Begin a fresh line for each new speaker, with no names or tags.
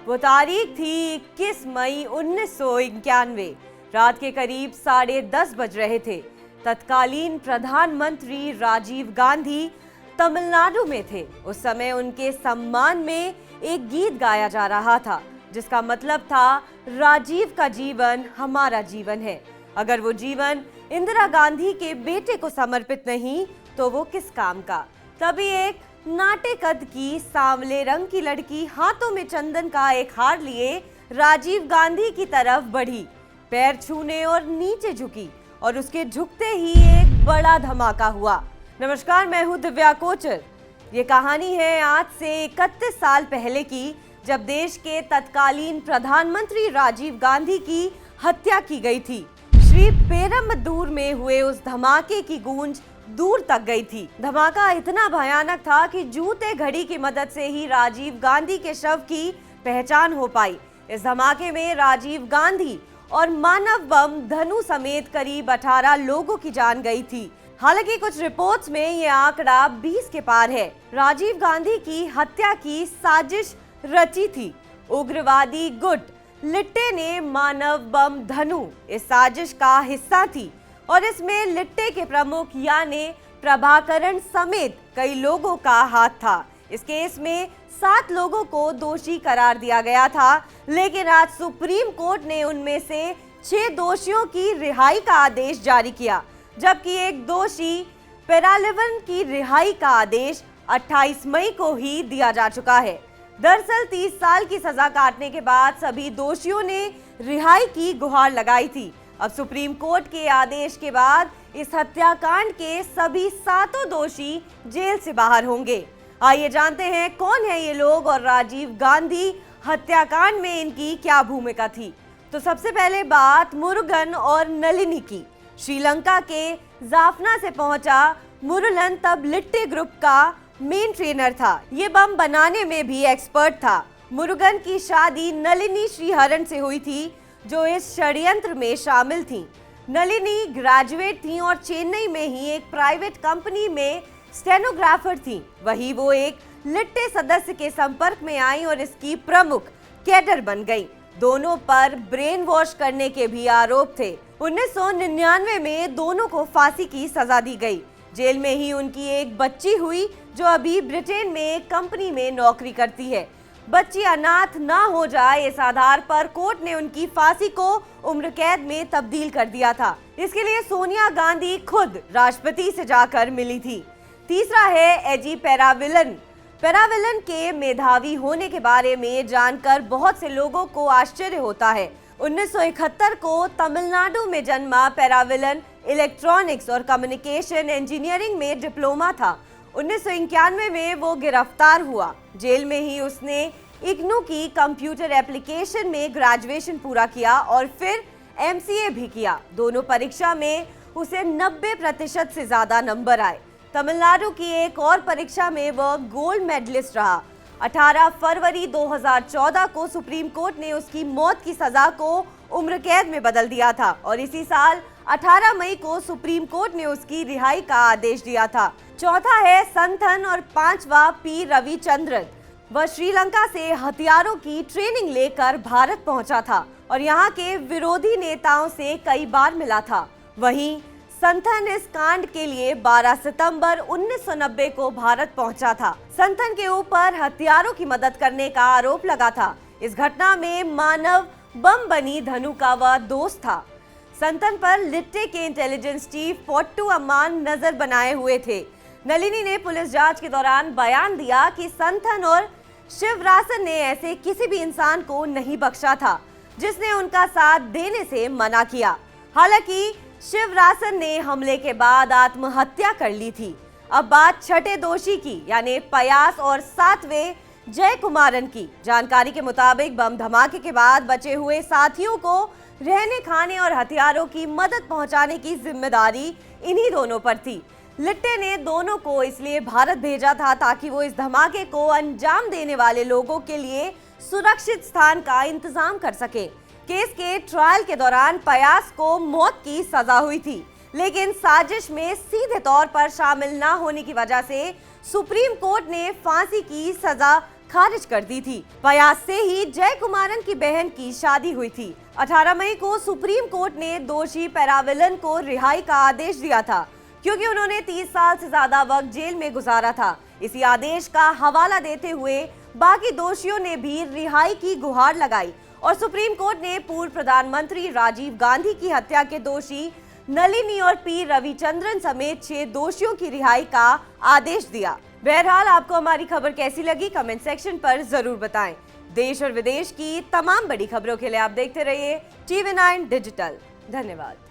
वो तारीख थी 21 मई 1991। रात के करीब 10:30 बज रहे थे। तत्कालीन प्रधानमंत्री राजीव गांधी तमिलनाडु में थे। उस समय उनके सम्मान में एक गीत गाया जा रहा था जिसका मतलब था राजीव का जीवन हमारा जीवन है। अगर वो जीवन इंदिरा गांधी के बेटे को समर्पित नहीं तो वो किस काम का। तभी एक नाटे कद की सांवले रंग की लड़की हाथों में चंदन का एक हार लिए राजीव गांधी की तरफ बढ़ी, पैर छूने और नीचे झुकी और उसके झुकते ही एक बड़ा धमाका हुआ। नमस्कार, मैं हूं दिव्या कोचर। ये कहानी है आज से 31 साल पहले की, जब देश के तत्कालीन प्रधानमंत्री राजीव गांधी की हत्या की गई थी। श्री पेरम्बदूर में हुए उस धमाके की गूंज दूर तक गई थी। धमाका इतना भयानक था कि जूते घड़ी की मदद से ही राजीव गांधी के शव की पहचान हो पाई। इस धमाके में राजीव गांधी और मानव बम धनु समेत करीब 18 लोगों की जान गई थी। हालांकि कुछ रिपोर्ट्स में ये आंकड़ा 20 के पार है। राजीव गांधी की हत्या की साजिश रची थी। उग्रवादी गुट लिट्टे ने मानव बम धनु इस साजिश का हिस्सा थी और इसमें लिट्टे के प्रमुख यानी प्रभाकरण समेत कई लोगों का हाथ था। इस केस में 7 लोगों को दोषी करार दिया गया था, लेकिन आज सुप्रीम कोर्ट ने उनमें से 6 दोषियों की रिहाई का आदेश जारी किया, जबकि एक दोषी पेरालेवन की रिहाई का आदेश 28 मई को ही दिया जा चुका है। दरअसल 30 साल की सजा काटने के बाद सभी दोषियों ने रिहाई की गुहार लगाई थी। अब सुप्रीम कोर्ट के आदेश के बाद इस हत्याकांड के सभी 7 दोषी जेल से बाहर होंगे। आइए जानते हैं कौन है ये लोग और राजीव गांधी हत्याकांड में इनकी क्या भूमिका थी। तो सबसे पहले बात मुरुगन और नलिनी की। श्रीलंका के जाफना से पहुंचा मुरुगन तब लिट्टे ग्रुप का मेन ट्रेनर था। ये बम बनाने में भी एक्सपर्ट था। मुरुगन की शादी नलिनी श्रीहरन से हुई थी, जो इस षड्यंत्र में शामिल थी। नलिनी ग्रेजुएट थी और चेन्नई में ही एक प्राइवेट कंपनी में स्टेनोग्राफर थी। वहीं वो एक लिट्टे सदस्य के संपर्क में आई और इसकी प्रमुख कैडर बन गई। दोनों पर ब्रेन वॉश करने के भी आरोप थे। 1999 में दोनों को फांसी की सजा दी गई। जेल में ही उनकी एक बच्ची हुई, जो अभी ब्रिटेन में एक कंपनी में नौकरी करती है। बच्ची अनाथ ना हो जाए, इस आधार पर कोर्ट ने उनकी फांसी को उम्र कैद में तब्दील कर दिया था। इसके लिए सोनिया गांधी खुद राष्ट्रपति से जाकर मिली थी। तीसरा है एजी पेराविलन। पेराविलन के मेधावी होने के बारे में जानकर बहुत से लोगों को आश्चर्य होता है। 1971 को तमिलनाडु में जन्मा पेराविलन इलेक्ट्रॉनिक्स और कम्युनिकेशन इंजीनियरिंग में डिप्लोमा था। 1991 में वो गिरफ्तार हुआ। जेल में ही उसने इग्नू की कंप्यूटर एप्लीकेशन में ग्रेजुएशन पूरा किया और फिर एमसीए भी किया। दोनों परीक्षा में उसे 90% से ज्यादा नंबर आए। तमिलनाडु की एक और परीक्षा में वह गोल्ड मेडलिस्ट रहा। 18 फरवरी 2014 को सुप्रीम कोर्ट ने उसकी मौत की सजा को उम्र कैद में बदल दिया था और इसी साल 18 मई को सुप्रीम कोर्ट ने उसकी रिहाई का आदेश दिया था। चौथा है संथन और 5वां पी रविचंद्रन। वह श्रीलंका से हथियारों की ट्रेनिंग लेकर भारत पहुंचा था और यहाँ के विरोधी नेताओं से कई बार मिला था। वहीं संथन इस कांड के लिए 12 सितंबर 1990 को भारत पहुंचा था। संथन के ऊपर हथियारों की मदद करने का आरोप लगा था। इस घटना में मानव बम बनी धनु का वह दोस्त था। संथन पर लिट्टे के इंटेलिजेंस चीफ पोट्टू अम्मान नजर बनाए हुए थे। नलिनी ने पुलिस जांच के दौरान बयान दिया कि संथन और शिवरासन ने ऐसे किसी भी इंसान को नहीं बख्शा था जिसने उनका साथ देने से मना किया। हालांकि शिवरासन ने हमले के बाद आत्महत्या कर ली थी। अब बात छठे दोषी की यानी पयास और 7वें जय कुमारन की। जानकारी के मुताबिक बम धमाके के बाद बचे हुए साथियों को रहने खाने और हथियारों की मदद पहुंचाने की जिम्मेदारी इन्हीं दोनों पर थी। लिट्टे ने दोनों को इसलिए भारत भेजा था ताकि वो इस धमाके को अंजाम देने वाले लोगों के लिए सुरक्षित स्थान का इंतजाम कर सके। केस के ट्रायल के दौरान पयास को मौत की सजा हुई थी, लेकिन साजिश में सीधे तौर पर शामिल न होने की वजह से सुप्रीम कोर्ट ने फांसी की सजा खारिज कर दी थी। फयाज से ही जय कुमारन की बहन की शादी हुई थी। 18 मई को सुप्रीम कोर्ट ने दोषी पैराविलन को रिहाई का आदेश दिया था, क्योंकि उन्होंने 30 साल से ज्यादा वक्त जेल में गुजारा था। इसी आदेश का हवाला देते हुए बाकी दोषियों ने भी रिहाई की गुहार लगाई और सुप्रीम कोर्ट ने पूर्व प्रधानमंत्री राजीव गांधी की हत्या के दोषी नलिनी और पी रविचंद्रन समेत 6 दोषियों की रिहाई का आदेश दिया। बहरहाल आपको हमारी खबर कैसी लगी कमेंट सेक्शन पर जरूर बताएं। देश और विदेश की तमाम बड़ी खबरों के लिए आप देखते रहिए TV9 डिजिटल। धन्यवाद।